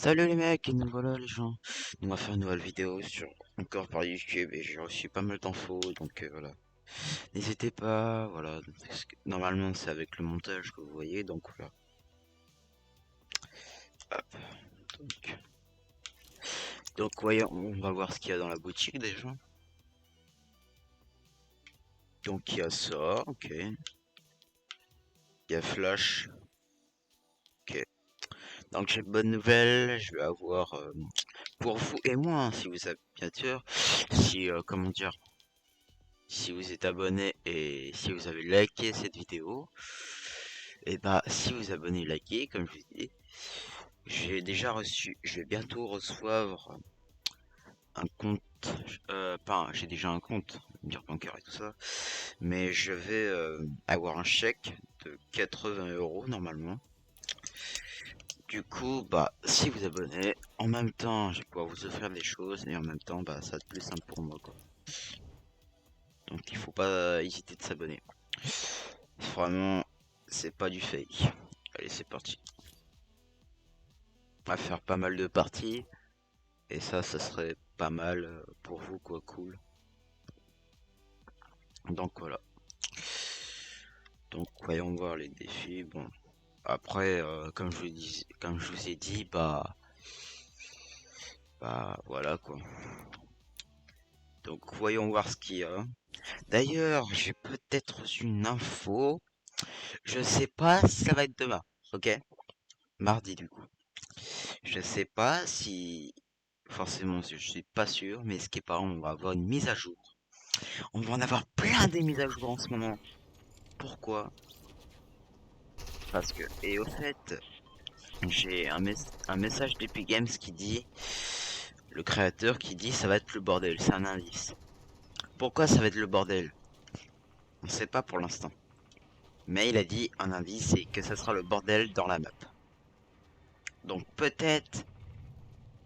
Salut les mecs, et nous voilà les gens. On va faire une nouvelle vidéo sur encore par YouTube et j'ai reçu pas mal d'infos donc voilà. N'hésitez pas, voilà. Parce que normalement c'est avec le montage que vous voyez donc voilà. Hop, donc, donc voyons, on va voir ce qu'il y a dans la boutique déjà. Donc il y a ça, ok. Il y a Flash, ok. Donc j'ai une bonne nouvelle, je vais avoir pour vous et moi, hein, si vous avez bien sûr, si comment dire. Si vous êtes abonné et si vous avez liké cette vidéo, et bah si vous abonnez liké, comme je vous dis, j'ai déjà reçu, je vais bientôt recevoir un compte, pas, j'ai déjà un compte, dire bancaire et tout ça, mais je vais avoir un chèque de 80 € normalement. Du coup, bah si vous abonnez, en même temps, je vais pouvoir vous offrir des choses et en même temps, bah ça va être plus simple pour moi quoi. Donc il faut pas hésiter de s'abonner. Vraiment, c'est pas du fake. Allez, c'est parti. On va faire pas mal de parties. Et ça serait pas mal pour vous, quoi, cool. Donc voilà. Donc voyons voir les défis. Bon, après, comme je vous ai dit, bah voilà quoi. Donc voyons voir ce qu'il y a. D'ailleurs, j'ai peut-être reçu une info. Je sais pas si ça va être demain. Ok? Mardi du coup. Je sais pas si forcément, je suis pas sûr, mais ce qui est pas, on va avoir une mise à jour. On va en avoir plein des mises à jour en ce moment. Pourquoi? Parce que, et au fait, j'ai un message d'Epic Games qui dit, le créateur qui dit ça va être le bordel, c'est un indice. Pourquoi ça va être le bordel? On sait pas pour l'instant. Mais il a dit un indice, c'est que ça sera le bordel dans la map. Donc peut-être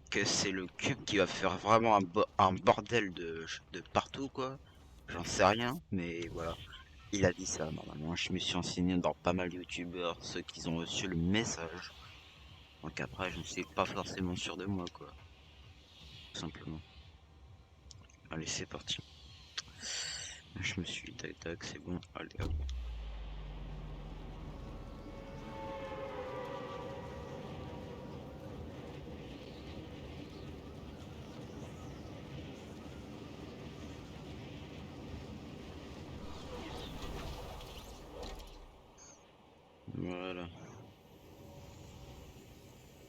que c'est le cube qui va faire vraiment un bordel de partout quoi. J'en sais rien, mais voilà. Il a dit ça normalement. Je me suis renseigné dans pas mal de youtubeurs, ceux qui ont reçu le message. Donc après, je ne suis pas forcément sûr de moi quoi. Tout simplement. Allez, c'est parti. Je me suis tac tac, c'est bon. Allez hop. Voilà.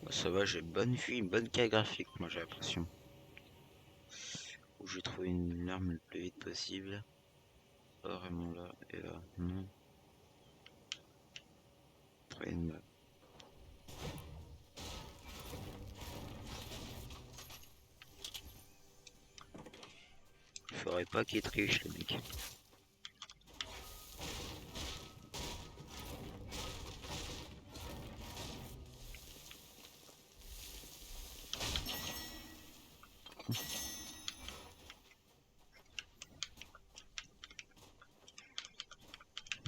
Bah, ça va, j'ai bonne vue, une bonne carte graphique, moi j'ai l'impression. Où j'ai trouvé une arme le plus vite possible. Pas vraiment là et là. Non. Trouver une map. Faudrait pas qu'il triche les mecs.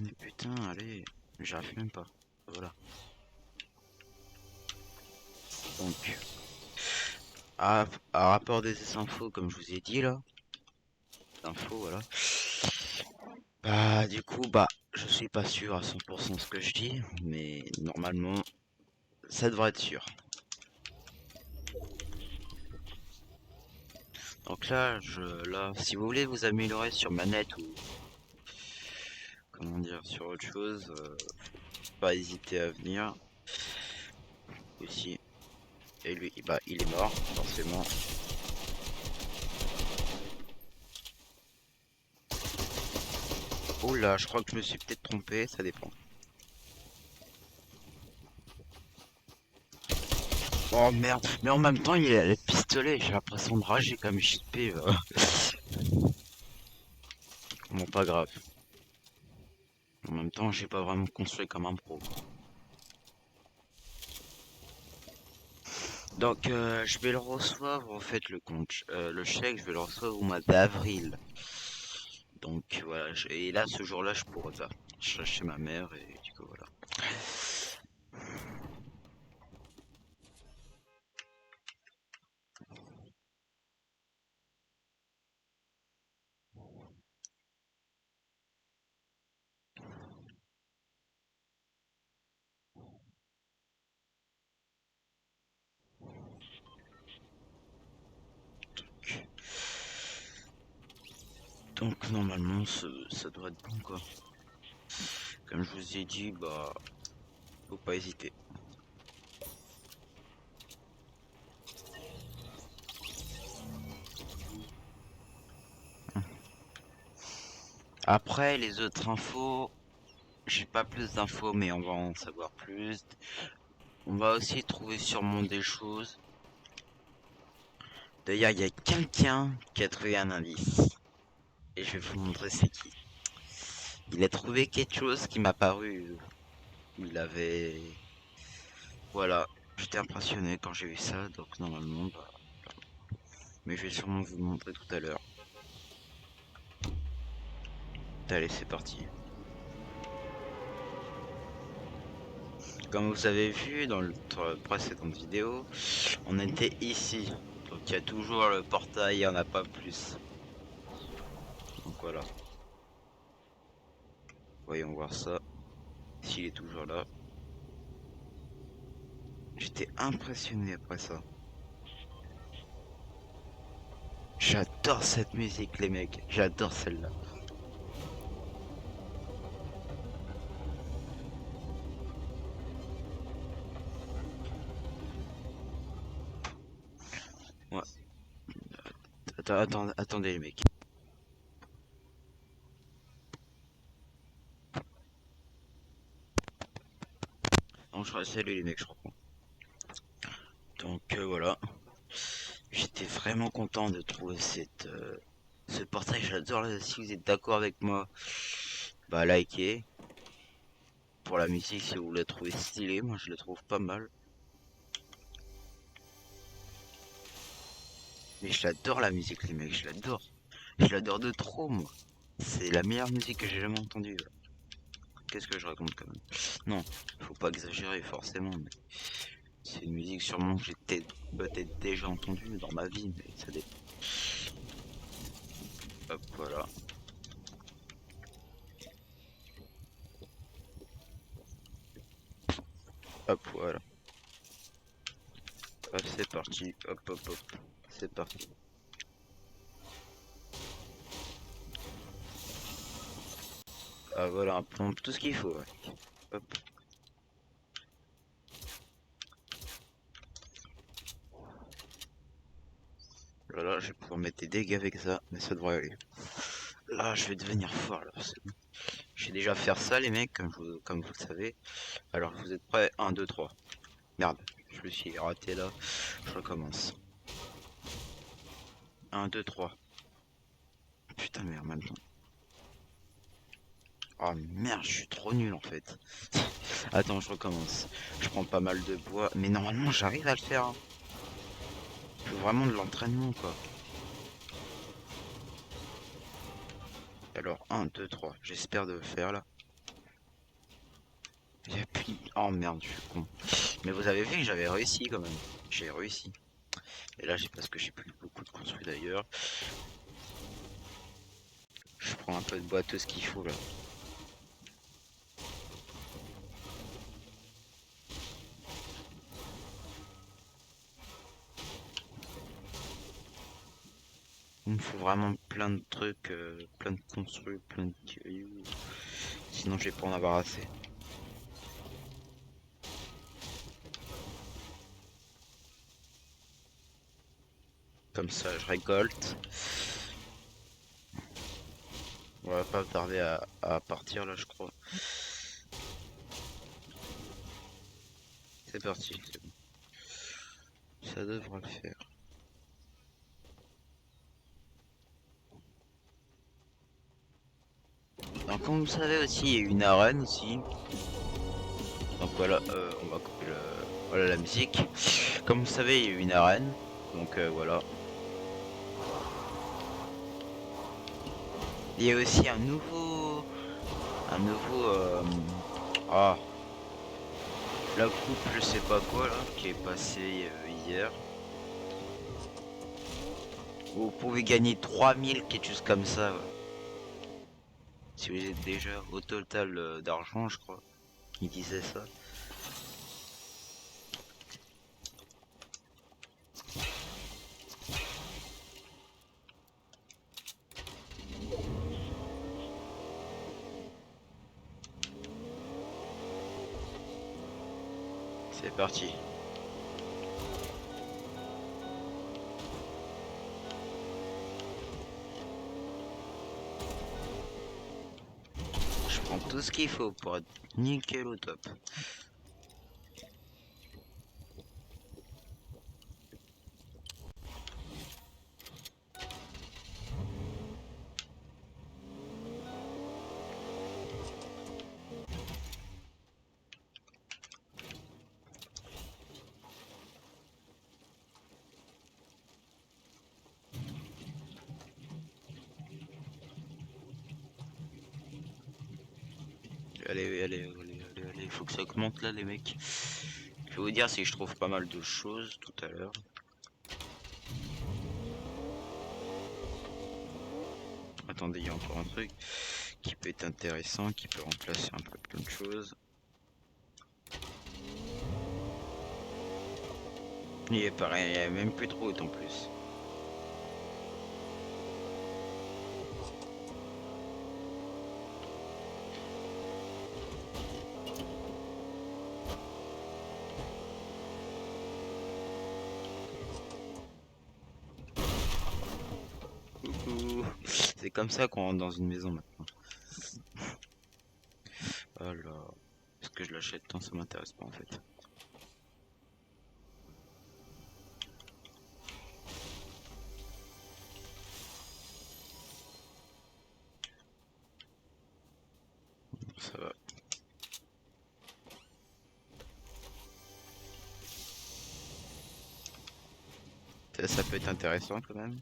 Mais putain, allez, j'arrive même pas. Voilà. Donc, à rapport des infos, comme je vous ai dit là, infos, voilà. Bah, du coup, bah, je suis pas sûr à 100% ce que je dis, mais normalement, ça devrait être sûr. Donc là, là, si vous voulez vous améliorer sur manette ou comment dire, sur autre chose, faut pas hésiter à venir aussi. Et lui, bah, il est mort, forcément. Oh là, je crois que je me suis peut-être trompé, ça dépend. Oh merde, mais en même temps, il a le pistolet, j'ai l'impression de rager comme JP. Bon, pas grave. En même temps, j'ai pas vraiment construit comme un pro. Donc, je vais le recevoir, en fait, le chèque, je vais le recevoir au mois d'avril. Donc, voilà, et là, ce jour-là, je pourrais pas. Je serai chez ma mère, et du coup, voilà. Donc normalement ça doit être bon quoi. Comme je vous ai dit, bah faut pas hésiter. Après les autres infos, j'ai pas plus d'infos mais on va en savoir plus. On va aussi trouver sûrement des choses. D'ailleurs il y a quelqu'un qui a trouvé un indice. Et je vais vous montrer c'est qui. Il a trouvé quelque chose qui m'a paru. Il avait. Voilà. J'étais impressionné quand j'ai vu ça, donc normalement, bah. Mais je vais sûrement vous le montrer tout à l'heure. Allez, c'est parti. Comme vous avez vu dans le précédente vidéo, on était ici. Donc il y a toujours le portail, il n'y en a pas plus. Donc voilà. Voyons voir ça. S'il est toujours là. J'étais impressionné après ça. J'adore cette musique les mecs. J'adore celle-là. Ouais. Attendez les mecs. Non, salut les mecs, je reprends. Donc voilà. J'étais vraiment content de trouver ce portail. J'adore. Si vous êtes d'accord avec moi, bah likez. Pour la musique, si vous la trouvez stylée, moi je la trouve pas mal. Mais je l'adore la musique, les mecs, je l'adore. Je l'adore de trop, moi. C'est la meilleure musique que j'ai jamais entendue. Qu'est-ce que je raconte quand même? Non, faut pas exagérer forcément. Mais c'est une musique sûrement que j'ai peut-être déjà entendue dans ma vie, mais ça dépend. Hop, voilà. Hop, voilà. Hop, c'est parti. Hop, hop, hop. C'est parti. Ah voilà, tout ce qu'il faut. Ouais. Hop. Là, je vais pouvoir mettre des dégâts avec ça, mais ça devrait aller. Là, je vais devenir fort, là. Bon. Je vais déjà faire ça, les mecs, comme vous le savez. Alors, vous êtes prêts? 1, 2, 3. Merde, je me suis raté là. Je recommence. 1, 2, 3. Putain, merde, maintenant. Oh merde, je suis trop nul en fait. Attends, je recommence. Je prends pas mal de bois, mais normalement j'arrive à le faire. Hein. Faut vraiment de l'entraînement quoi. Alors 1, 2, 3. J'espère de le faire là. Il y a plus... Oh merde, je suis con. Mais vous avez vu que j'avais réussi quand même. J'ai réussi. Et là, j'ai parce que j'ai plus beaucoup de construits d'ailleurs. Je prends un peu de bois, tout ce qu'il faut là. Il me faut vraiment plein de trucs, plein de construits, plein de cailloux. Sinon, je vais pas en avoir assez. Comme ça, je récolte. On va pas tarder à partir là, je crois. C'est parti, c'est bon. Ça devrait le faire. Donc comme vous savez aussi, il y a une arène aussi. Donc voilà, on va couper voilà la musique. Comme vous savez, il y a une arène. Donc voilà. Il y a aussi un nouveau, ah, la coupe, je sais pas quoi là, qui est passé hier. Vous pouvez gagner 3000, quelque chose comme ça. Ouais. Si vous êtes déjà au total d'argent, je crois. Il disait ça. C'est parti. Je prends tout ce qu'il faut pour être nickel au top. Allez, allez, allez, allez, allez, faut que ça augmente là les mecs. Je vais vous dire si je trouve pas mal de choses tout à l'heure. Attendez, il y a encore un truc qui peut être intéressant, qui peut remplacer un peu plein de choses. Il est pareil, il y a même plus trop en plus. Coucou. C'est comme ça qu'on rentre dans une maison maintenant. Alors, est-ce que je l'achète tant ça m'intéresse pas en fait. Ça va. Ça peut être intéressant quand même.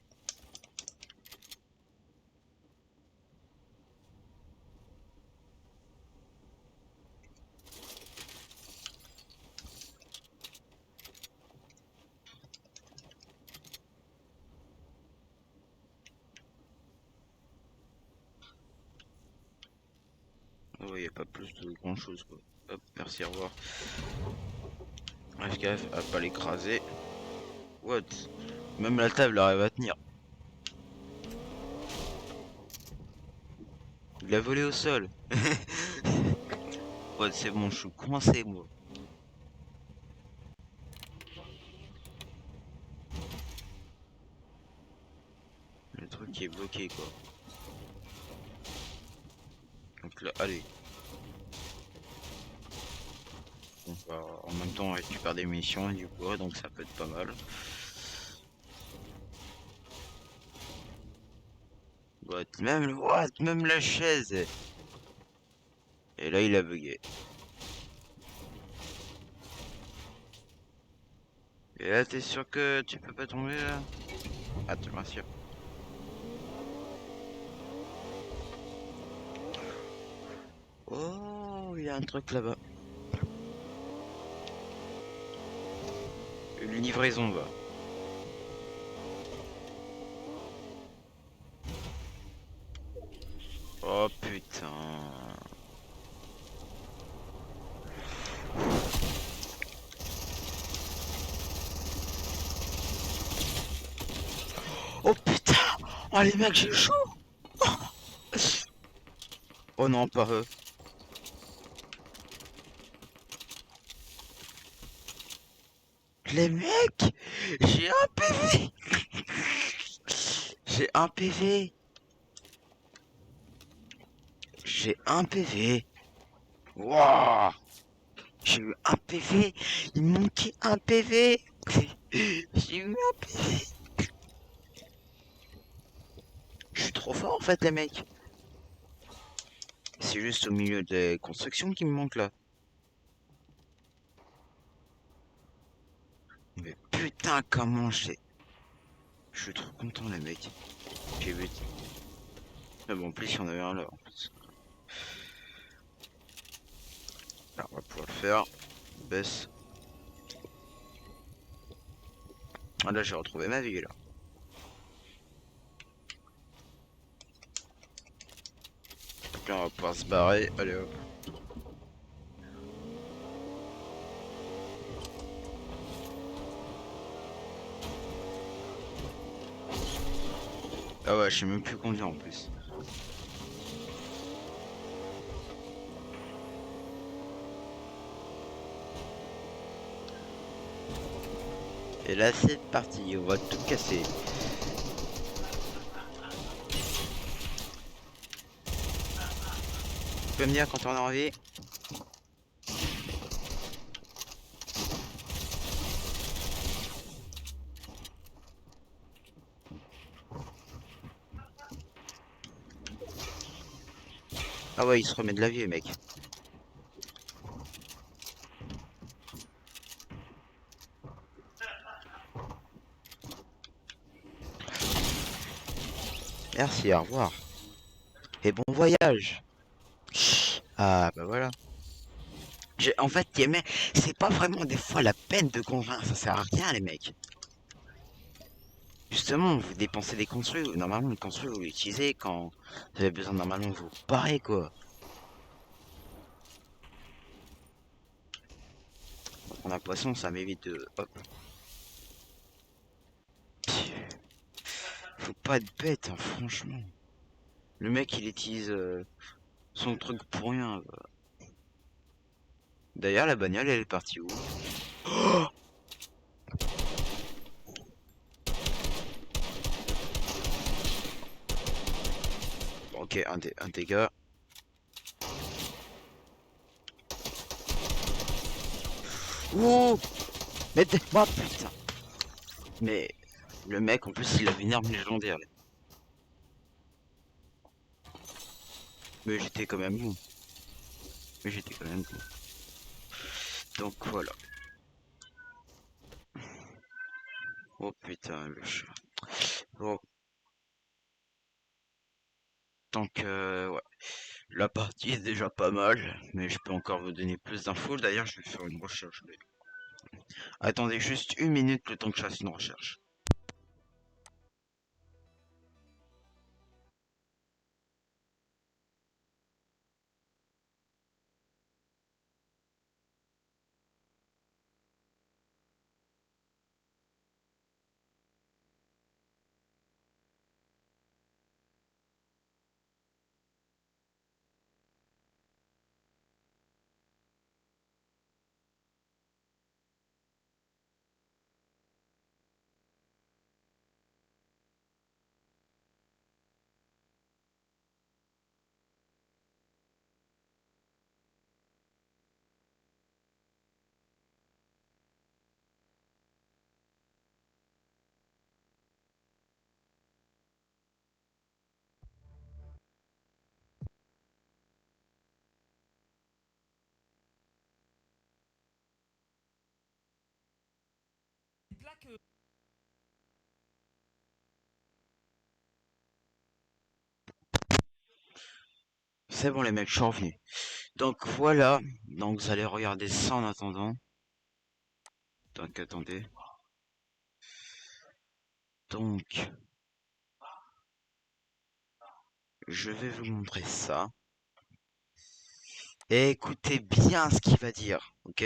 Oh, il n'y a pas plus de grand chose quoi. Hop, merci, au revoir. Fais gaffe à pas l'écraser. What? Même la table arrive à tenir. Il a volé au sol. Ouais, c'est bon, je suis coincé moi. Le truc est bloqué quoi. Donc là, allez. On va en même temps récupérer des munitions et du bois, donc ça peut être pas mal. What? Même la chaise. Et là, il a bugué. Et là, t'es sûr que tu peux pas tomber là? Ah, tu m'assures. Oh, il y a un truc là-bas. Une livraison va. Oh putain. Oh putain. Oh les mecs, j'ai chaud. Oh non, pas eux. Les mecs, j'ai un PV. J'ai un PV. J'ai un PV. Wouah. J'ai eu un PV. Il me manquait un PV. J'ai eu un PV. Je suis trop fort en fait les mecs. C'est juste au milieu des constructions qui me manque là. Mais putain comment j'ai... Je suis trop content les mecs. J'ai vu. Mais bon en plus il y en avait un là en plus. Alors on va pouvoir le faire. Baisse. Ah là j'ai retrouvé ma vie là. Donc là on va pouvoir se barrer. Allez hop. Ah ouais je sais même plus conduire en plus. Et là c'est parti, on va tout casser. Tu peux me dire quand on a envie? Ah ouais, il se remet de la vie, mec. Merci, au revoir. Et bon voyage. Ah bah voilà. En fait, c'est pas vraiment des fois la peine de convaincre, ça sert à rien les mecs. Justement, vous dépensez des construits, normalement une construit vous l'utilisez quand vous avez besoin normalement de vous parer quoi. On a poisson, ça m'évite de... Hop. Faut pas être bête, hein, franchement. Le mec il utilise son truc pour rien. D'ailleurs la bagnole elle est partie où? Bon, ok, un dégât. Ouh. Mais moi putain. Mais le mec en plus il avait une arme légendaire. Là. Mais j'étais quand même bon. Mais j'étais quand même bon. Donc voilà. Oh putain le chat. Bon, donc ouais. La partie est déjà pas mal, mais je peux encore vous donner plus d'infos. D'ailleurs, je vais faire une recherche. Attendez juste une minute le temps que je fasse une recherche. C'est bon les mecs, je suis revenu. Donc voilà, donc vous allez regarder ça en attendant. Donc attendez. Donc, je vais vous montrer ça. Et écoutez bien ce qu'il va dire, ok?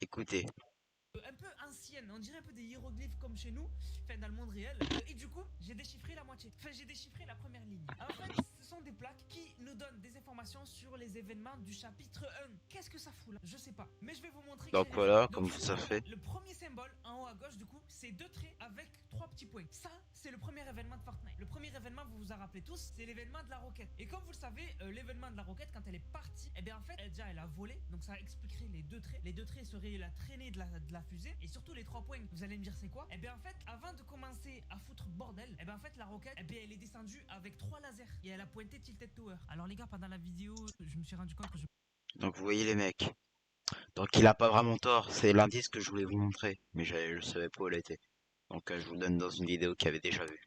Écoutez. Un peu ancienne, on dirait un peu des hiéroglyphes comme chez nous, enfin dans le monde réel. Et du coup, j'ai déchiffré la moitié. Enfin, j'ai déchiffré la première ligne. En fait, ce sont des plaques qui nous donnent des informations sur les événements du chapitre 1. Qu'est-ce que ça fout là? Je sais pas. Mais je vais vous montrer Donc clair et net. voilà, Donc comme du coup, ça fait. regarde, le premier symbole en haut à gauche, du coup, c'est deux traits avec trois petits points. Ça, c'est le premier événement de Fortnite. Le premier événement, vous vous en rappelez tous, c'est l'événement de la roquette. Et comme vous le savez, l'événement de la roquette, quand elle est partie, eh bien en fait, elle a volé. Donc ça expliquerait les deux traits. Les deux traits seraient la traînée de la fusée. Et surtout les 3 points. Vous allez me dire c'est quoi? Eh bien en fait, avant de commencer à foutre bordel, eh bien en fait la roquette, eh bien elle est descendue avec 3 lasers et elle a pointé Tilted Tower. Alors les gars, pendant la vidéo, je me suis rendu compte que je Donc vous voyez les mecs. Donc il a pas vraiment tort, c'est l'indice que je voulais vous montrer. Mais je savais pas où elle était. Donc je vous le donne dans une vidéo qu'il avait déjà vue.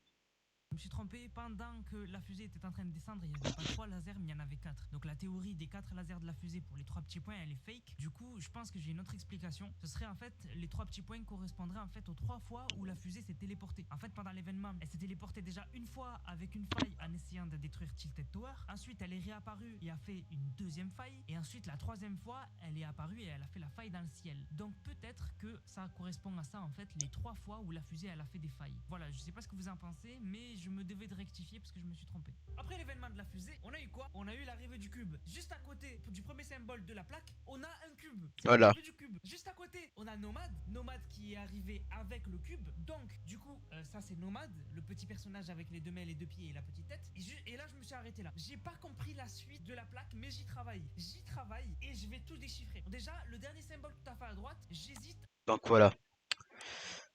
Je me suis trompé pendant que la fusée était en train de descendre. Il n'y avait pas 3 lasers, mais il y en avait 4. Donc la théorie des 4 lasers de la fusée pour les 3 petits points, elle est fake. Du coup, je pense que j'ai une autre explication. Ce serait en fait les 3 petits points correspondraient en fait aux 3 fois où la fusée s'est téléportée. En fait, pendant l'événement, elle s'est téléportée déjà une fois avec une faille en essayant de détruire Tilted Tower. Ensuite, elle est réapparue et a fait une deuxième faille. Et ensuite, la troisième fois, elle est apparue et elle a fait la faille dans le ciel. Donc peut-être que ça correspond à ça en fait les 3 fois où la fusée elle a fait des failles. Voilà, je sais pas ce que vous en pensez, mais je me devais de rectifier parce que je me suis trompé. Après l'événement de la fusée, on a eu quoi? On a eu l'arrivée du cube. Juste à côté du premier symbole de la plaque, on a un cube. C'est Voilà. l'arrivée du cube. Juste à côté, on a Nomade. Nomade qui est arrivé avec le cube. Donc, du coup, ça c'est Nomade, le petit personnage avec les deux mains, les deux pieds et la petite tête. Et là, je me suis arrêté là. J'ai pas compris la suite de la plaque, mais j'y travaille. J'y travaille et je vais tout déchiffrer. Déjà, le dernier symbole tout à fait à droite, j'hésite. Donc voilà.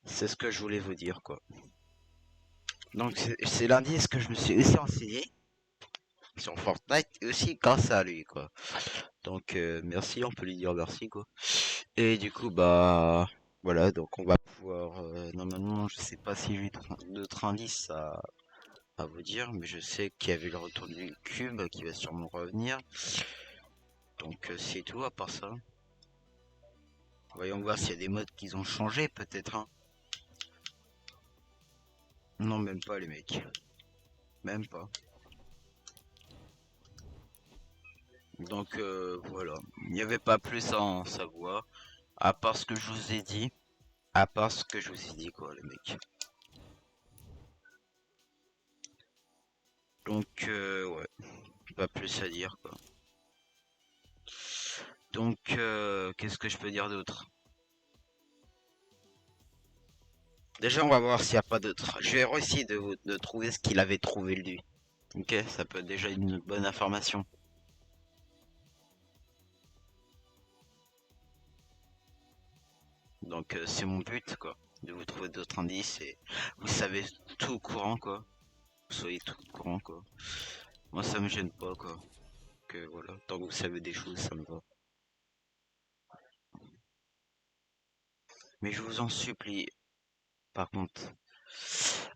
C'est ce que je voulais vous dire, quoi. Donc c'est l'indice que je me suis aussi renseigné sur Fortnite et aussi grâce à lui, quoi. Donc merci, on peut lui dire merci, quoi. Et du coup, bah voilà, donc on va pouvoir normalement, je sais pas si j'ai d'autres indices à vous dire, mais je sais qu'il y avait le retour du cube qui va sûrement revenir. Donc c'est tout à part ça. Voyons voir s'il y a des modes qu'ils ont changé peut-être, hein. Non, même pas les mecs. Même pas. Donc voilà, il n'y avait pas plus à en savoir, à part ce que je vous ai dit, à part ce que je vous ai dit, quoi, les mecs. Donc ouais, pas plus à dire, quoi. Donc qu'est-ce que je peux dire d'autre? Déjà on va voir s'il n'y a pas d'autre. Je vais essayer de trouver ce qu'il avait trouvé lui. Ok, ça peut être déjà une bonne information. Donc c'est mon but, quoi, de vous trouver d'autres indices et vous savez tout au courant, quoi. Vous soyez tout au courant, quoi. Moi ça me gêne pas, quoi. Que voilà, tant que vous savez des choses, ça me va. Mais je vous en supplie, par contre,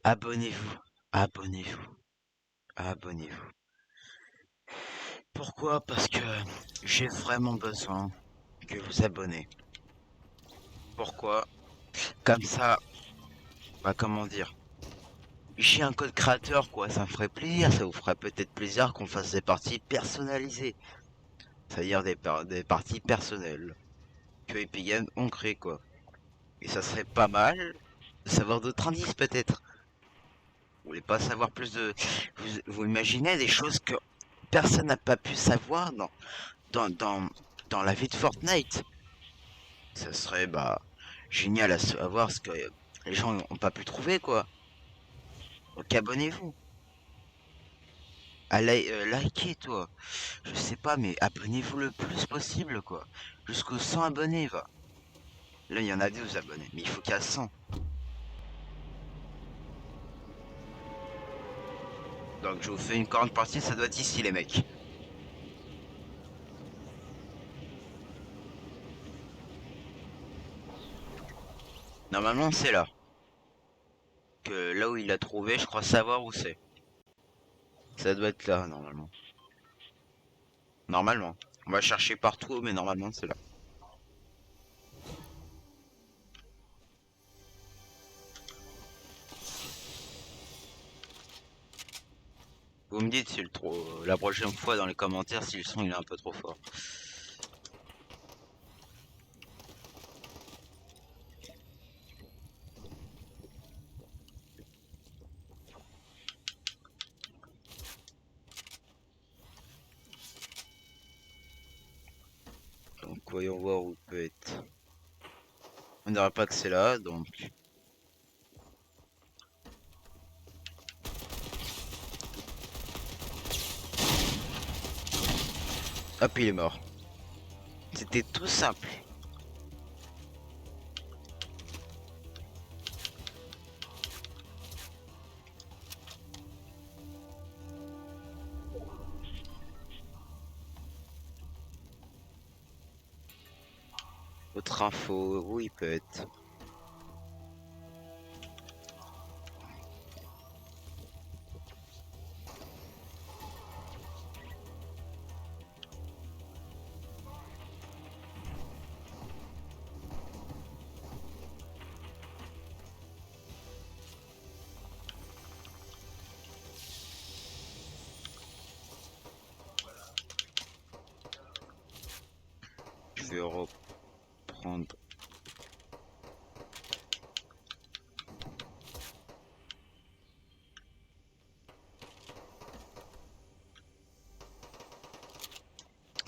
abonnez-vous, abonnez-vous, abonnez-vous. Pourquoi? Parce que j'ai vraiment besoin que vous abonnez. Pourquoi? Comme ça, bah comment dire? J'ai un code créateur, quoi, ça me ferait plaisir, ça vous ferait peut-être plaisir qu'on fasse des parties personnalisées. C'est-à-dire des parties personnelles que Epic Games ont créé, quoi. Et ça serait pas mal de savoir d'autres indices, peut-être. Vous voulez pas savoir plus de... Vous imaginez des choses que personne n'a pas pu savoir dans, dans, dans la vie de Fortnite. Ça serait, bah, génial à savoir ce que les gens n'ont pas pu trouver, quoi. Donc abonnez-vous. Likez, toi. Je sais pas, mais abonnez-vous le plus possible, quoi. Jusqu'aux 100 abonnés, va. Là, il y en a 12 abonnés, mais il faut qu'il y a 100. Donc je vous fais une 40 partie, ça doit être ici, les mecs. Normalement, c'est là. Que là où il a trouvé, je crois savoir où c'est. Ça doit être là, normalement. Normalement. On va chercher partout, mais normalement, c'est là. Vous me dites si la prochaine fois dans les commentaires si le son il est un peu trop fort. Donc voyons voir où il peut être. On dirait pas que c'est là, donc... Hop, il est mort. C'était tout simple. Autre info, où il peut être. Je vais reprendre.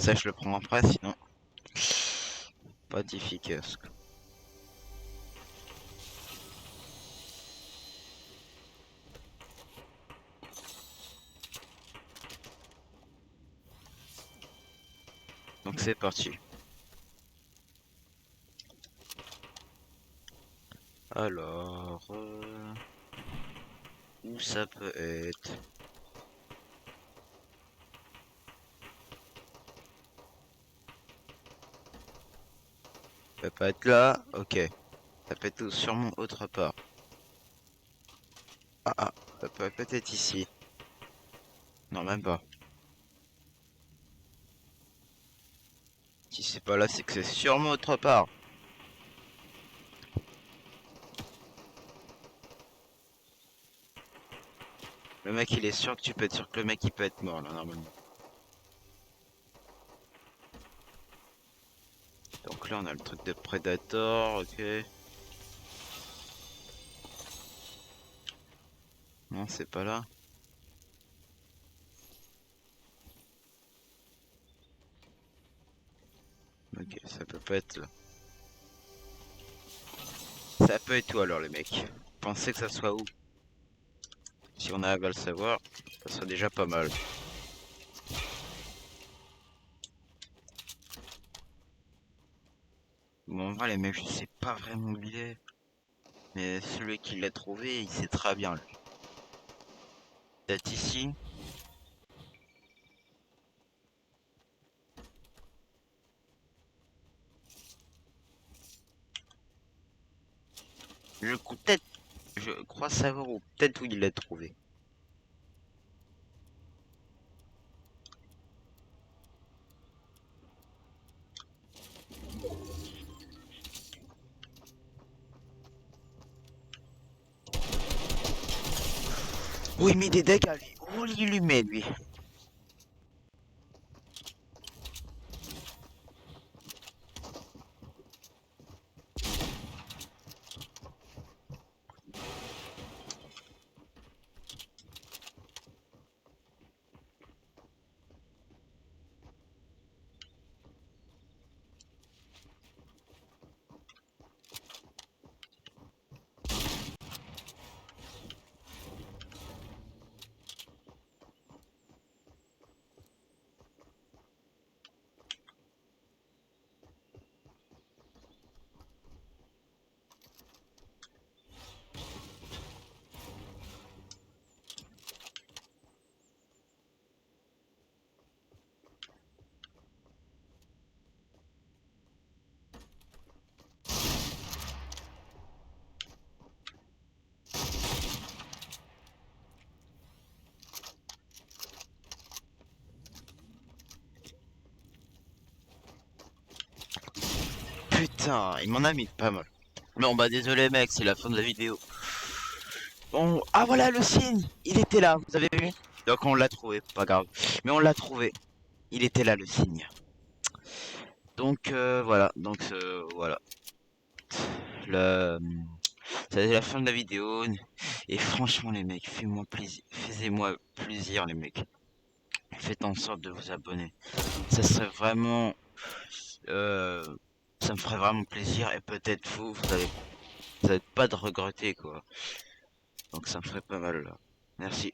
Ça, je le prends après, sinon pas efficace. Donc c'est parti. Alors, où ça peut être? Ça peut pas être là, ok. Ça peut être sûrement autre part. Ah, ça peut peut-être ici. Non, même pas. Si c'est pas là, c'est que c'est sûrement autre part. Le mec, il est sûr que tu peux être sûr que le mec, il peut être mort, là, normalement. Donc là, on a le truc de Predator, ok. Non, c'est pas là. Ok, ça peut pas être là. Ça peut être où alors, les mecs? Pensez que ça soit où? Si on arrive à le savoir, ça serait déjà pas mal. Bon, en vrai, les mecs, je sais pas vraiment où il est. Mais celui qui l'a trouvé, il sait très bien, lui. Peut-être ici. Peut-être, je crois savoir où, peut-être où il l'a trouvé. Oh, il met des dégâts, lui. Oh, il lui met, lui. Putain, il m'en a mis pas mal. Non, bah désolé mec, c'est la fin de la vidéo. Bon, ah voilà le signe. Il était là, vous avez vu? Donc on l'a trouvé, pas grave. Mais on l'a trouvé. Il était là le signe. Donc voilà, voilà. Le... C'est la fin de la vidéo. Et franchement les mecs, faites-moi plaisir. Faites-moi plaisir les mecs. Faites en sorte de vous abonner. Ça serait vraiment... euh, ça me ferait vraiment plaisir. Et peut-être vous allez pas de regretter quoi. Donc ça me ferait pas mal là. Merci.